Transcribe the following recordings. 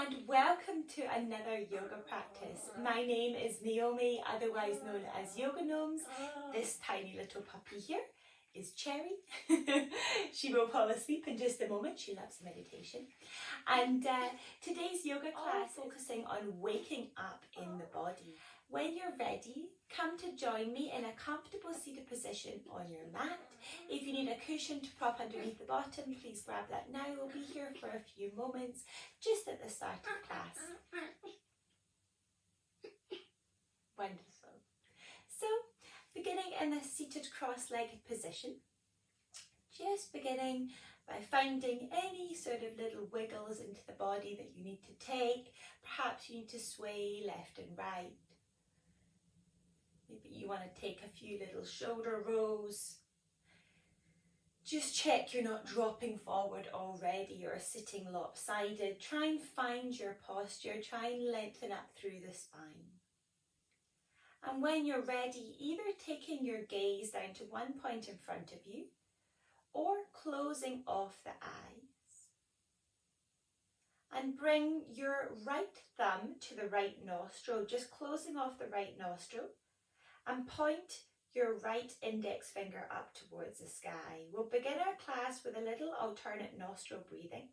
and welcome to another yoga practice. My name is Naomi, otherwise known as Yoga Gnomes. This tiny little puppy here is Cherry. She will fall asleep in just a moment. She loves meditation. And today's yoga class is focusing on waking up in the body. When you're ready, come to join me in a comfortable seated position on your mat. If you need a cushion to prop underneath the bottom, please grab that now. We'll be here for a few moments, just at the start of class. Wonderful. So, beginning in a seated cross-legged position, just beginning by finding any sort of little wiggles into the body that you need to take. Perhaps you need to sway left and right. Maybe you want to take a few little shoulder rolls. Just check you're not dropping forward already or sitting lopsided. Try and find your posture. Try and lengthen up through the spine. And when you're ready, either taking your gaze down to one point in front of you or closing off the eyes. And bring your right thumb to the right nostril, just closing off the right nostril. And point your right index finger up towards the sky. We'll begin our class with a little alternate nostril breathing.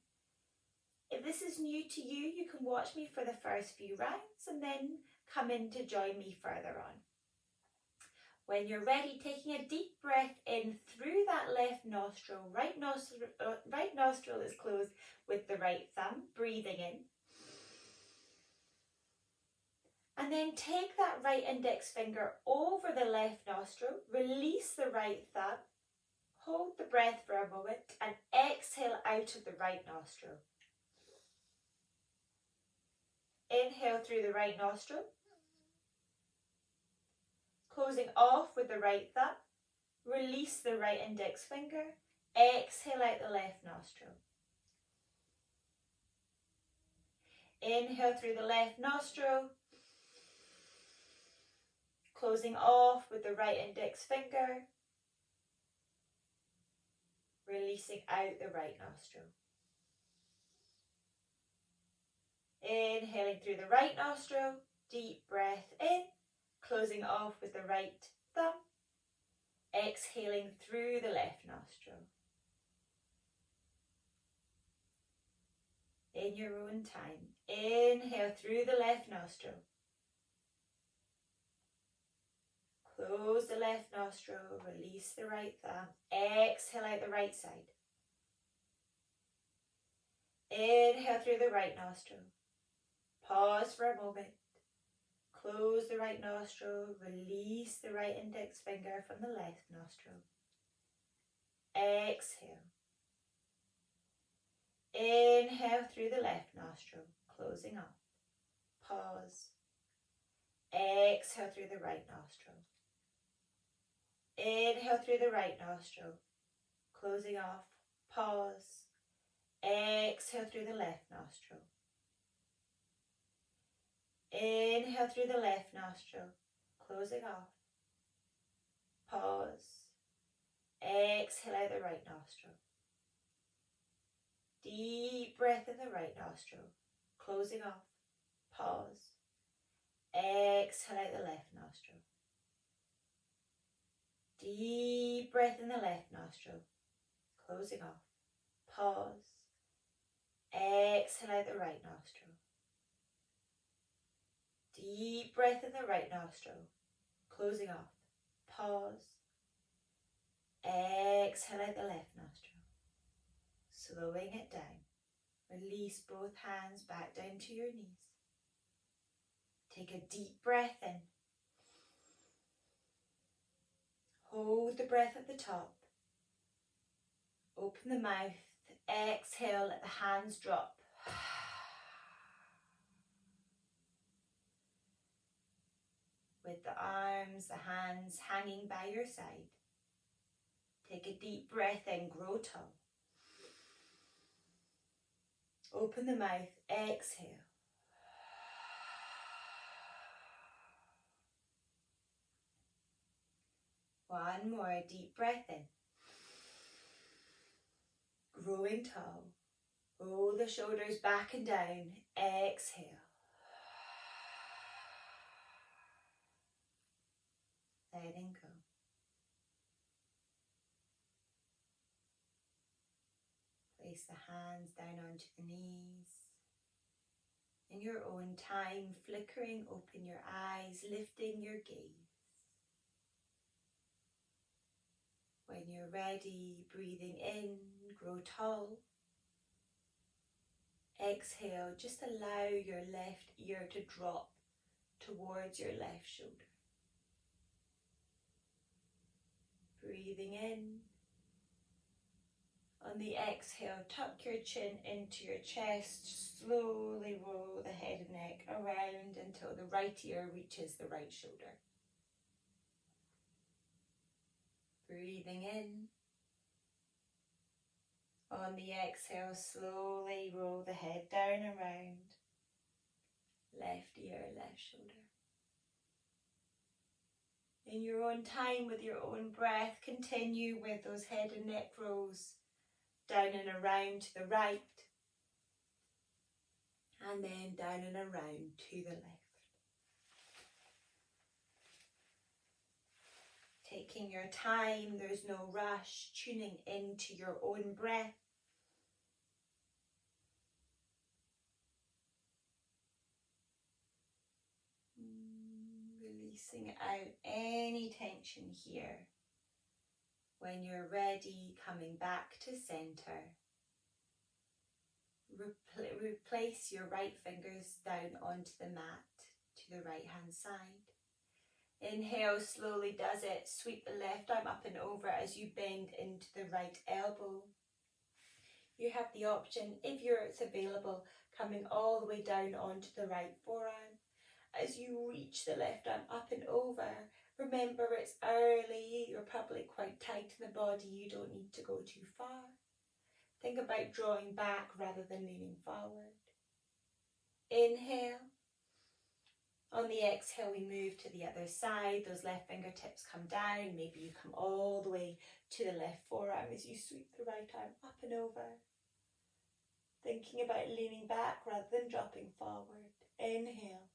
If this is new to you, you can watch me for the first few rounds and then come in to join me further on. When you're ready, taking a deep breath in through that left nostril, right nostril is closed with the right thumb, breathing in. And then take that right index finger over the left nostril, release the right thumb, hold the breath for a moment and exhale out of the right nostril. Inhale through the right nostril, closing off with the right thumb, release the right index finger, exhale out the left nostril. Inhale through the left nostril, closing off with the right index finger, releasing out the right nostril. Inhaling through the right nostril, deep breath in, closing off with the right thumb, exhaling through the left nostril. In your own time, inhale through the left nostril. Close the left nostril, release the right thumb, exhale out the right side. Inhale through the right nostril. Pause for a moment. Close the right nostril, release the right index finger from the left nostril. Exhale. Inhale through the left nostril, closing up. Pause. Exhale through the right nostril. Inhale through the right nostril, closing off, pause. Exhale through the left nostril. Inhale through the left nostril, closing off, pause. Exhale out the right nostril. Deep breath in the right nostril, closing off, pause. Exhale out the left nostril. Deep breath in the left nostril, closing off, pause. Exhale out the right nostril. Deep breath in the right nostril, closing off, pause. Exhale out the left nostril. Slowing it down. Release both hands back down to your knees. Take a deep breath in. Hold the breath at the top. Open the mouth. Exhale, let the hands drop. With the arms, the hands hanging by your side. Take a deep breath in, grow tall. Open the mouth, exhale. One more deep breath in. Growing tall. Roll the shoulders back and down. Exhale. Letting go. Place the hands down onto the knees. In your own time, flickering open your eyes, lifting your gaze. When you're ready, breathing in, grow tall. Exhale, just allow your left ear to drop towards your left shoulder. Breathing in. On the exhale, tuck your chin into your chest. Slowly roll the head and neck around until the right ear reaches the right shoulder. Breathing in. On the exhale, slowly roll the head down and round. Left ear, left shoulder. In your own time, with your own breath, continue with those head and neck rolls. Down and around to the right. And then down and around to the left. Taking your time, there's no rush, tuning into your own breath. Releasing out any tension here. When you're ready, coming back to center. Replace your right fingers down onto the mat to the right hand side. Inhale, slowly does it. Sweep the left arm up and over as you bend into the right elbow. You have the option, if it's available, coming all the way down onto the right forearm. As you reach the left arm up and over, remember it's early, you're probably quite tight in the body, you don't need to go too far. Think about drawing back rather than leaning forward. Inhale. On the exhale, we move to the other side. Those left fingertips come down. Maybe you come all the way to the left forearm as you sweep the right arm up and over. Thinking about leaning back rather than dropping forward. Inhale.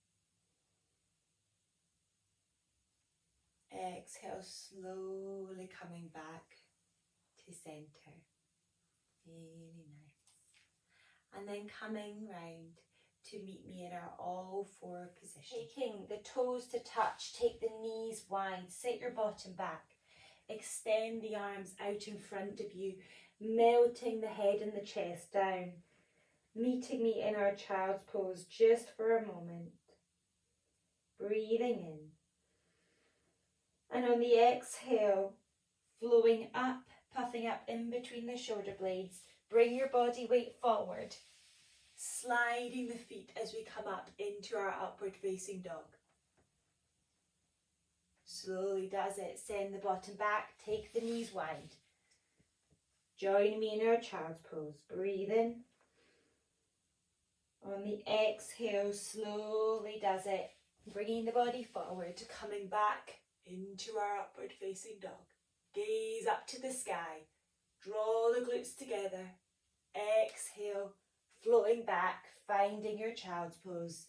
Exhale, slowly coming back to center. Really nice. And then coming round to meet me in our all four position. Taking the toes to touch, take the knees wide, sit your bottom back. Extend the arms out in front of you, melting the head and the chest down. Meeting me in our child's pose just for a moment. Breathing in. And on the exhale, flowing up, puffing up in between the shoulder blades. Bring your body weight forward. Sliding the feet as we come up into our upward facing dog. Slowly does it. Send the bottom back. Take the knees wide. Join me in our child's pose. Breathe in. On the exhale, slowly does it. Bringing the body forward, coming back into our upward facing dog. Gaze up to the sky. Draw the glutes together. Exhale, flowing back, finding your child's pose.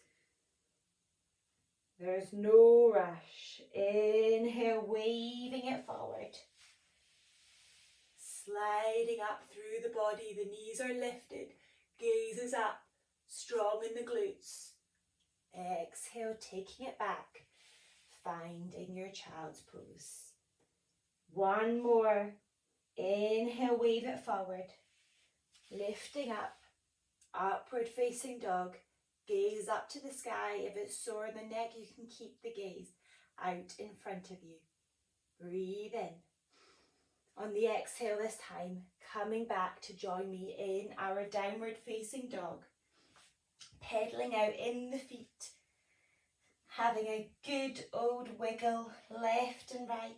There's no rush. Inhale, waving it forward. Sliding up through the body, the knees are lifted, gaze is up, strong in the glutes. Exhale, taking it back, finding your child's pose. One more. Inhale, wave it forward. Lifting up, upward facing dog. Gaze up to the sky. If it's sore in the neck, you can keep the gaze out in front of you. Breathe in. On the exhale this time, coming back to join me in our downward facing dog. Pedaling out in the feet. Having a good old wiggle left and right.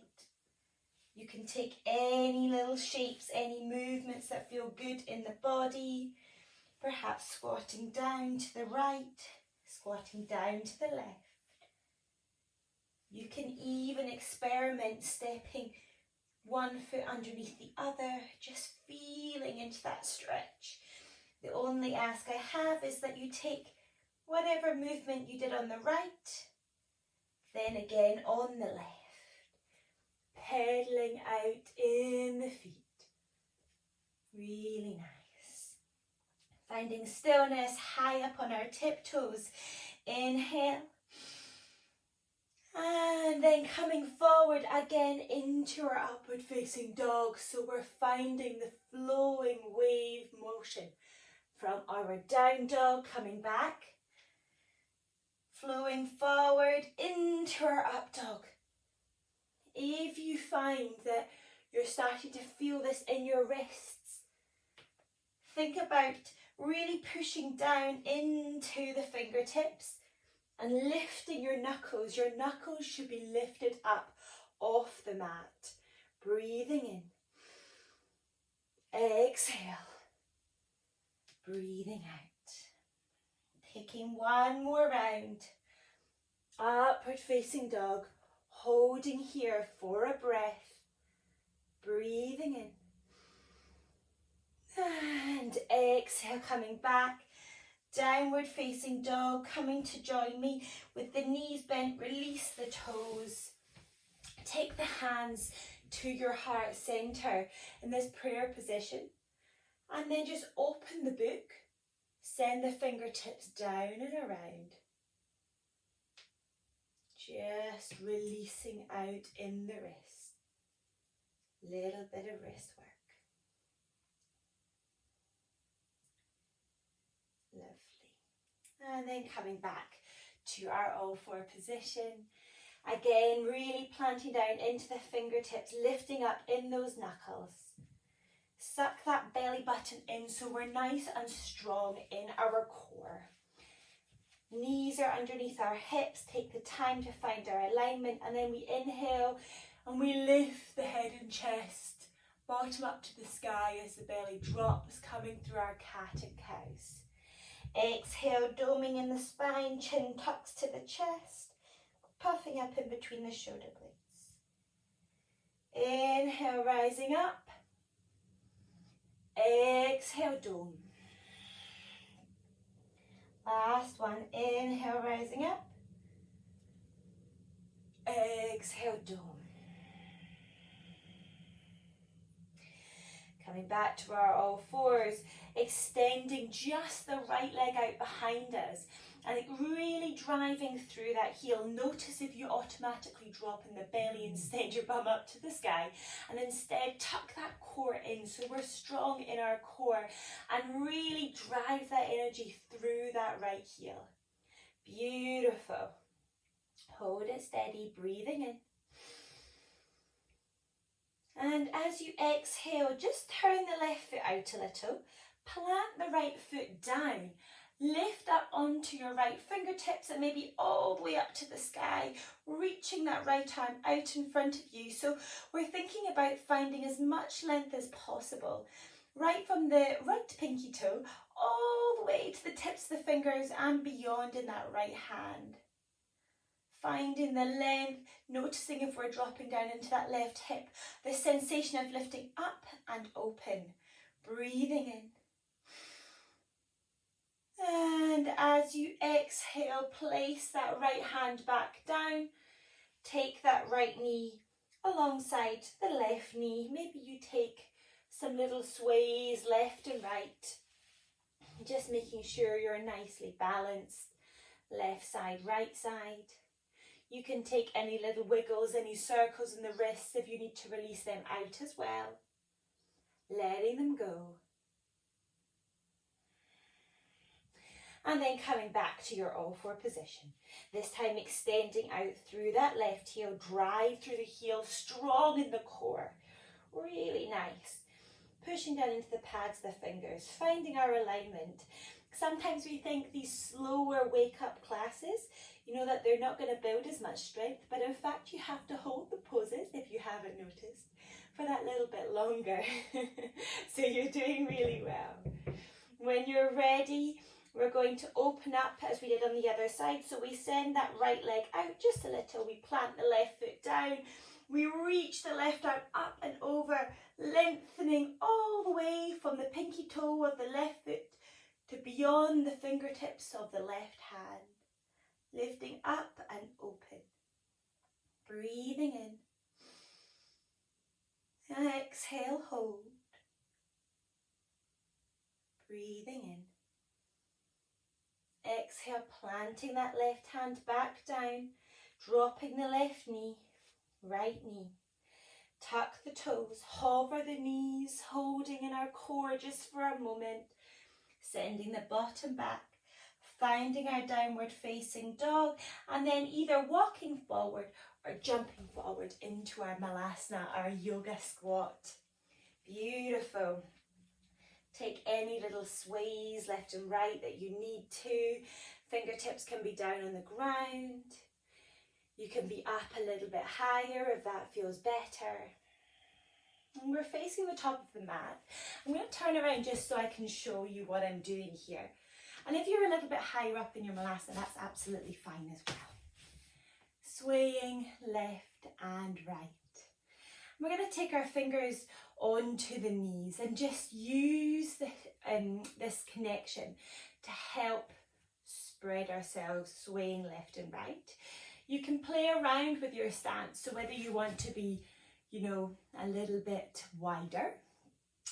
You can take any little shapes, any movements that feel good in the body. Perhaps squatting down to the right, squatting down to the left. You can even experiment stepping one foot underneath the other, just feeling into that stretch. The only ask I have is that you take whatever movement you did on the right, then again on the left, pedaling out in the feet. Really nice. Finding stillness high up on our tiptoes. Inhale. And then coming forward again into our upward facing dog. So we're finding the flowing wave motion from our down dog, coming back, flowing forward into our up dog. If you find that you're starting to feel this in your wrists, think about really pushing down into the fingertips and lifting your knuckles. Your knuckles should be lifted up off the mat. Breathing in. Exhale. Breathing out. Taking one more round. Upward facing dog. Holding here for a breath. Breathing in. And exhale, coming back. Downward facing dog, coming to join me with the knees bent. Release the toes. Take the hands to your heart center in this prayer position. And then just open the book. Send the fingertips down and around. Just releasing out in the wrist. Little bit of wrist work. Lovely. And then coming back to our all four position. Again, really planting down into the fingertips, lifting up in those knuckles. Suck that belly button in so we're nice and strong in our core. Knees are underneath our hips. Take the time to find our alignment, and then we inhale and we lift the head and chest, bottom up to the sky as the belly drops, coming through our cat and cows. Exhale, doming in the spine, chin tucks to the chest, puffing up in between the shoulder blades. Inhale, rising up. Exhale, dome. Last one, inhale, rising up. Exhale, dome. Coming back to our all fours, extending just the right leg out behind us and really driving through that heel. Notice if you automatically drop in the belly and send your bum up to the sky, and instead tuck that core in so we're strong in our core and really drive that energy through that right heel. Beautiful. Hold it steady, breathing in. And as you exhale, just turn the left foot out a little, plant the right foot down, lift up onto your right fingertips and maybe all the way up to the sky, reaching that right arm out in front of you. So we're thinking about finding as much length as possible, right from the right pinky toe all the way to the tips of the fingers and beyond in that right hand. Finding the length, noticing if we're dropping down into that left hip, the sensation of lifting up and open, breathing in. And as you exhale, place that right hand back down, take that right knee alongside the left knee. Maybe you take some little sways left and right, just making sure you're nicely balanced, left side, right side. You can take any little wiggles, any circles in the wrists if you need to release them out as well. Letting them go. And then coming back to your all four position. This time extending out through that left heel, drive through the heel, strong in the core. Really nice. Pushing down into the pads of the fingers, finding our alignment. Sometimes we think these slower wake up classes, that they're not going to build as much strength, but in fact you have to hold the poses, if you haven't noticed, for that little bit longer. So you're doing really well. When you're ready, we're going to open up as we did on the other side. So we send that right leg out just a little, we plant the left foot down, we reach the left arm up and over, lengthening all the way from the pinky toe of the left foot to beyond the fingertips of the left hand, lifting up and open. Breathing in. And exhale, hold. Breathing in. Exhale, planting that left hand back down, dropping the left knee, right knee. Tuck the toes, hover the knees, holding in our core just for a moment. Sending the bottom back, finding our downward facing dog, and then either walking forward or jumping forward into our Malasana, our yoga squat. Beautiful. Take any little sways left and right that you need to. Fingertips can be down on the ground. You can be up a little bit higher if that feels better. And we're facing the top of the mat. I'm going to turn around just so I can show you what I'm doing here. And if you're a little bit higher up in your Malasana, that's absolutely fine as well. Swaying left and right. We're going to take our fingers onto the knees and just use this connection to help spread ourselves, swaying left and right. You can play around with your stance, so whether you want to be, a little bit wider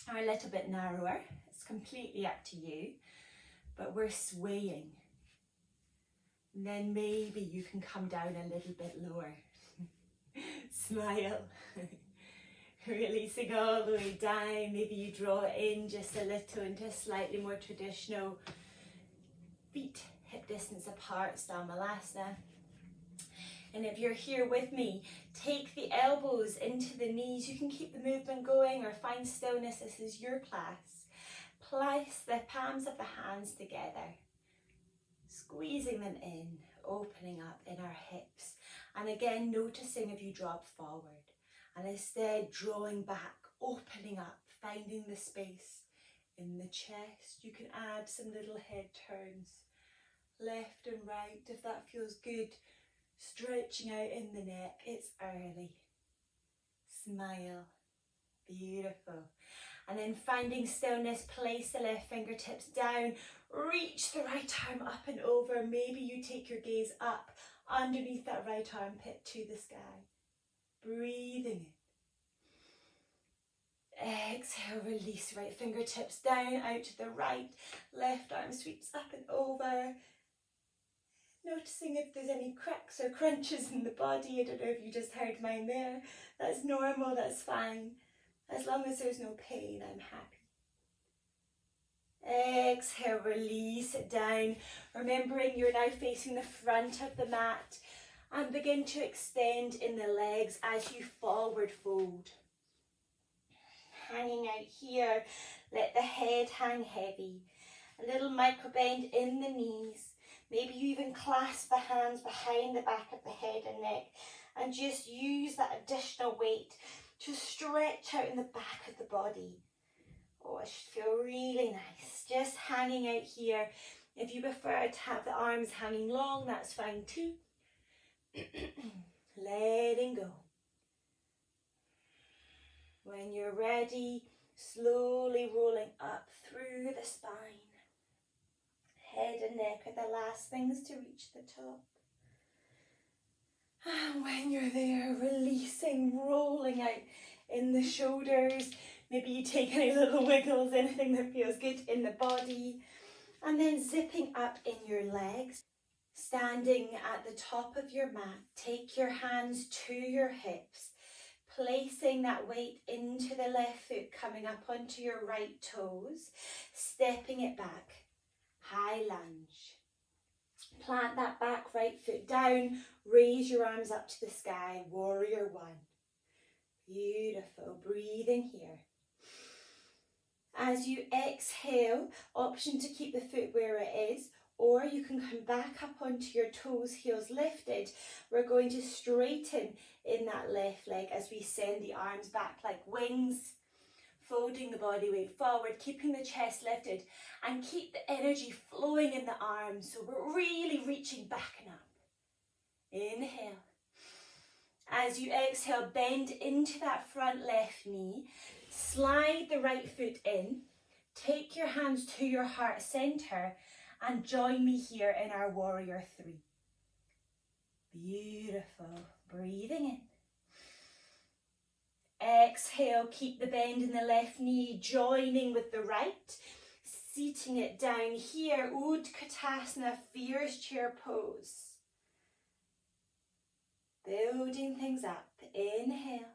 or a little bit narrower, it's completely up to you, but we're swaying. And then maybe you can come down a little bit lower. Smile. Releasing all the way down. Maybe you draw it in just a little into a slightly more traditional feet hip distance apart style Malasana. And if you're here with me, take the elbows into the knees. You can keep the movement going or find stillness. This is your class. Place the palms of the hands together, squeezing them in, opening up in our hips. And again, noticing if you drop forward. And instead, drawing back, opening up, finding the space in the chest. You can add some little head turns, left and right, if that feels good. Stretching out in the neck. It's early. Smile. Beautiful. And then finding stillness, place the left fingertips down. Reach the right arm up and over. Maybe you take your gaze up underneath that right armpit to the sky. Breathing in. Exhale, release right fingertips down, out to the right. Left arm sweeps up and over. Noticing if there's any cracks or crunches in the body. I don't know if you just heard mine there. That's normal, that's fine. As long as there's no pain, I'm happy. Exhale, release it down. Remembering you're now facing the front of the mat. And begin to extend in the legs as you forward fold. Hanging out here, let the head hang heavy. A little micro bend in the knees. Maybe you even clasp the hands behind the back of the head and neck and just use that additional weight to stretch out in the back of the body. Oh, it should feel really nice. Just hanging out here. If you prefer to have the arms hanging long, that's fine too. Letting go. When you're ready, slowly rolling up through the spine. Head and neck are the last things to reach the top. And when you're there, releasing, rolling out in the shoulders. Maybe you take any little wiggles, anything that feels good in the body. And then zipping up in your legs. Standing at the top of your mat, take your hands to your hips. Placing that weight into the left foot, coming up onto your right toes. Stepping it back. High lunge. Plant that back right foot down. Raise your arms up to the sky. Warrior one. Beautiful. Breathing here. As you exhale, option to keep the foot where it is, or you can come back up onto your toes, heels lifted. We're going to straighten in that left leg as we send the arms back like wings. Folding the body weight forward, keeping the chest lifted, and keep the energy flowing in the arms. So we're really reaching back and up. Inhale. As you exhale, bend into that front left knee. Slide the right foot in. Take your hands to your heart center and join me here in our warrior three. Beautiful. Breathing in. Exhale, keep the bend in the left knee, joining with the right. Seating it down here, Utkatasana, fierce chair pose. Building things up. Inhale.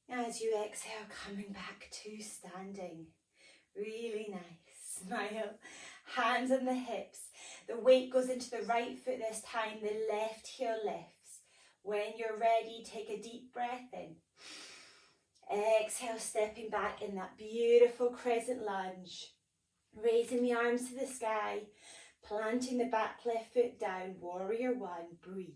As you exhale, coming back to standing. Really nice. Smile. Hands on the hips. The weight goes into the right foot this time. The left heel lifts. When you're ready, take a deep breath in. Exhale, stepping back in that beautiful crescent lunge. Raising the arms to the sky. Planting the back left foot down. Warrior one. Breathe.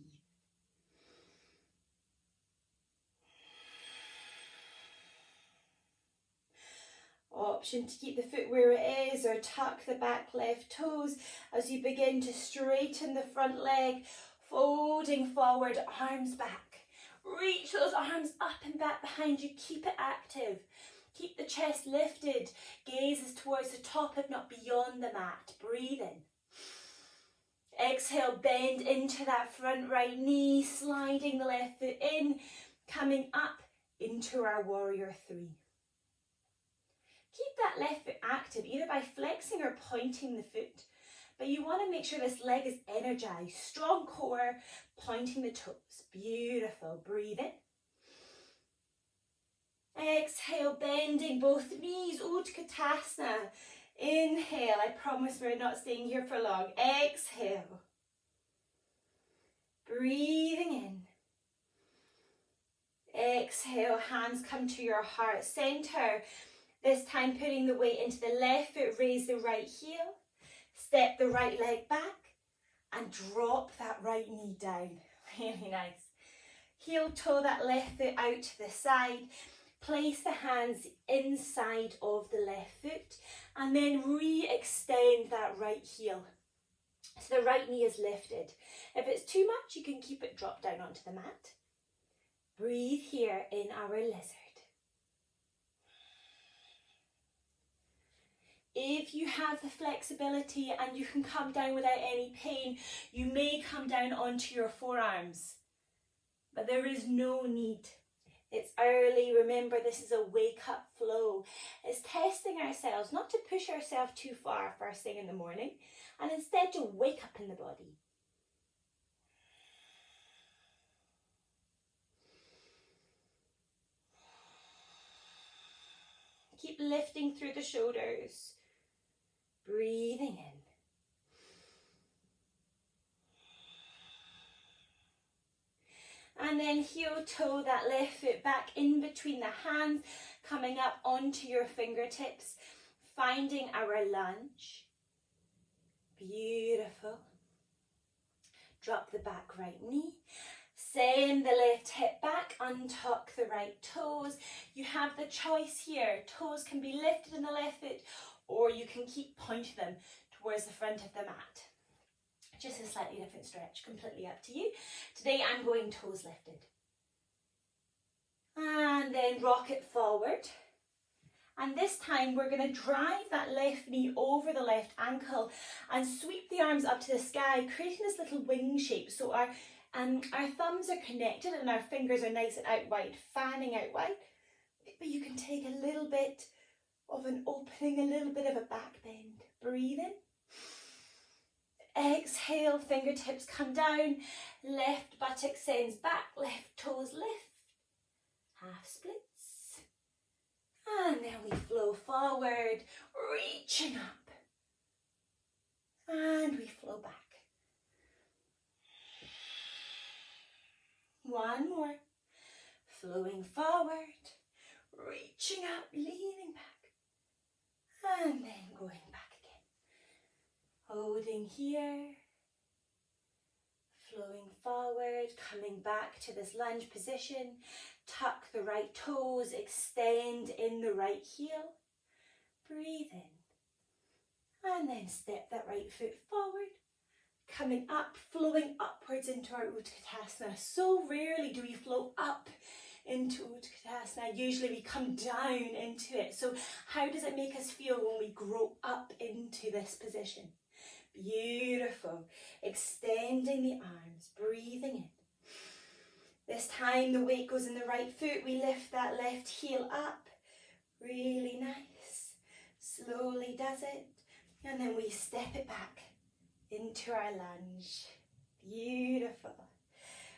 Option to keep the foot where it is or tuck the back left toes as you begin to straighten the front leg, folding forward, arms back. Reach those arms up and back behind you. Keep it active. Keep the chest lifted. Gazes towards the top, if not beyond the mat. Breathe in. Exhale, bend into that front right knee, sliding the left foot in, coming up into our warrior three. Keep that left foot active, either by flexing or pointing the foot. But you want to make sure this leg is energized. Strong core, pointing the toes. Beautiful. Breathe in. Exhale, bending both knees. Utkatasana. Inhale. I promise we're not staying here for long. Exhale. Breathing in. Exhale, hands come to your heart center. This time putting the weight into the left foot, raise the right heel. Step the right leg back and drop that right knee down. Really nice. Heel toe that left foot out to the side. Place the hands inside of the left foot and then re-extend that right heel. So the right knee is lifted. If it's too much, you can keep it dropped down onto the mat. Breathe here in our lizard. If you have the flexibility and you can come down without any pain, you may come down onto your forearms. But there is no need. It's early. Remember, this is a wake-up flow. It's testing ourselves, not to push ourselves too far first thing in the morning, and instead to wake up in the body. Keep lifting through the shoulders. Breathing in. And then heel toe that left foot back in between the hands, coming up onto your fingertips, finding our lunge. Beautiful. Drop the back right knee. Send the left hip back, untuck the right toes. You have the choice here. Toes can be lifted in the left foot, or you can keep pointing them towards the front of the mat. Just a slightly different stretch, completely up to you. Today I'm going toes lifted. And then rock it forward. And this time we're going to drive that left knee over the left ankle and sweep the arms up to the sky, creating this little wing shape. So our thumbs are connected and our fingers are nice and out wide, fanning out wide. But you can take a little bit of an opening, a little bit of a back bend. Breathe in. Exhale, fingertips come down, left buttock sends back, left toes lift, half splits, and then we flow forward, reaching up, and we flow back. One more, flowing forward, reaching up, leaning back, and then going back. Holding here, flowing forward, coming back to this lunge position. Tuck the right toes, extend in the right heel. Breathe in. And then step that right foot forward. Coming up, flowing upwards into our Utkatasana. So rarely do we flow up into Utkatasana. Usually we come down into it. So how does it make us feel when we grow up into this position? Beautiful. Extending the arms, breathing in. This time the weight goes in the right foot. We lift that left heel up. Really nice. Slowly does it. And then we step it back into our lunge. Beautiful.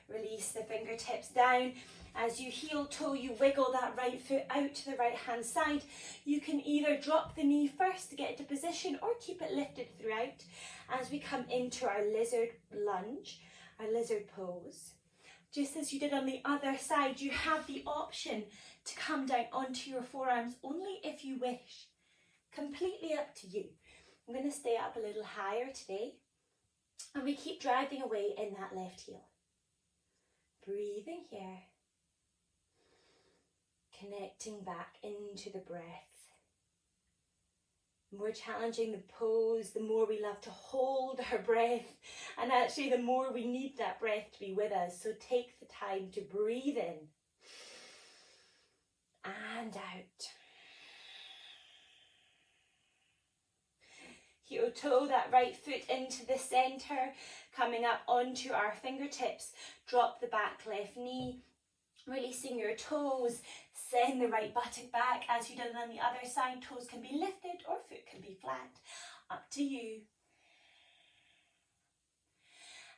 Release the fingertips down. As you heel toe, you wiggle that right foot out to the right hand side. You can either drop the knee first to get into position or keep it lifted throughout as we come into our lizard lunge, our lizard pose. Just as you did on the other side, you have the option to come down onto your forearms only if you wish. Completely up to you. I'm going to stay up a little higher today. And we keep driving away in that left heel. Breathing here. Connecting back into the breath. The more challenging the pose, the more we love to hold our breath. And actually the more we need that breath to be with us. So take the time to breathe in. And out. Heel toe that right foot into the centre, coming up onto our fingertips. Drop the back left knee, releasing your toes. Send the right buttock back as you did on the other side. Toes can be lifted or foot can be flat. Up to you.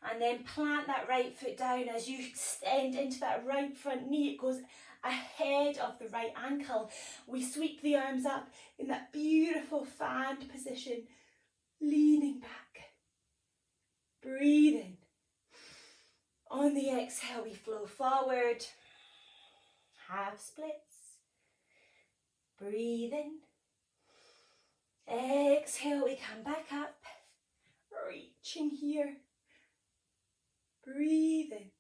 And then plant that right foot down as you extend into that right front knee. It goes ahead of the right ankle. We sweep the arms up in that beautiful fanned position. Leaning back, breathing. On the exhale, we flow forward, half splits, breathing. Exhale, we come back up, reaching here, breathing.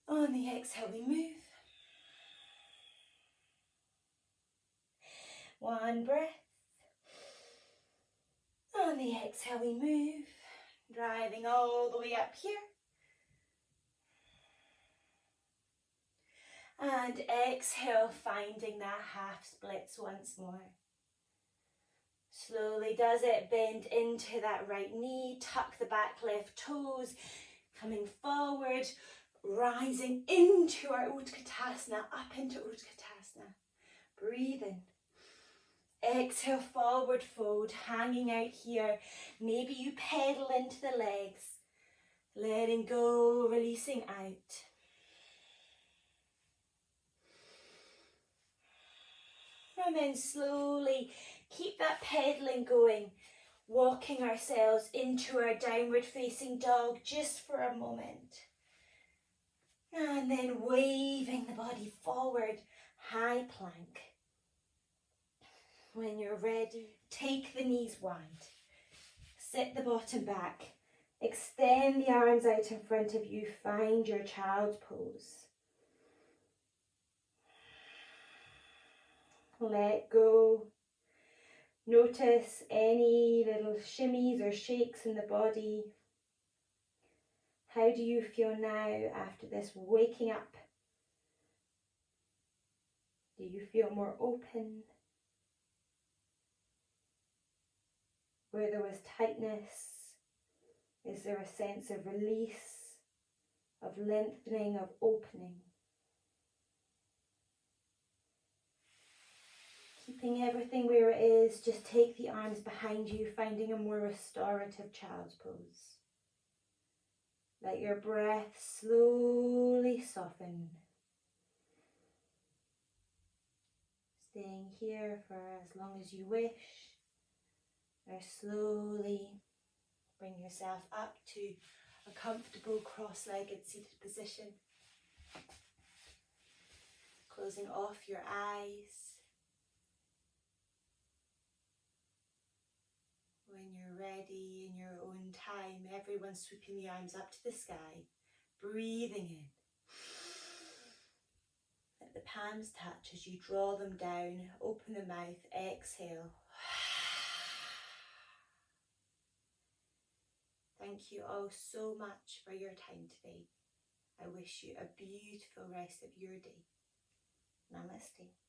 On the exhale, we move. One breath. On the exhale, we move, driving all the way up here. And exhale, finding that half splits once more. Slowly does it, bend into that right knee, tuck the back left toes, coming forward, rising into our Utkatasana, up into Utkatasana. Breathing. Exhale, forward fold, hanging out here. Maybe you pedal into the legs. Letting go, releasing out. And then slowly keep that pedaling going. Walking ourselves into our downward facing dog just for a moment. And then waving the body forward, high plank. When you're ready, take the knees wide. Sit the bottom back. Extend the arms out in front of you. Find your child's pose. Let go. Notice any little shimmies or shakes in the body. How do you feel now after this waking up? Do you feel more open? Where there was tightness, is there a sense of release, of lengthening, of opening? Keeping everything where it is, just take the arms behind you, finding a more restorative child's pose. Let your breath slowly soften. Staying here for as long as you wish. Or slowly bring yourself up to a comfortable cross-legged seated position. Closing off your eyes. When you're ready in your own time, everyone sweeping the arms up to the sky, breathing in. Let the palms touch as you draw them down, open the mouth, exhale. Thank you all so much for your time today. I wish you a beautiful rest of your day. Namaste.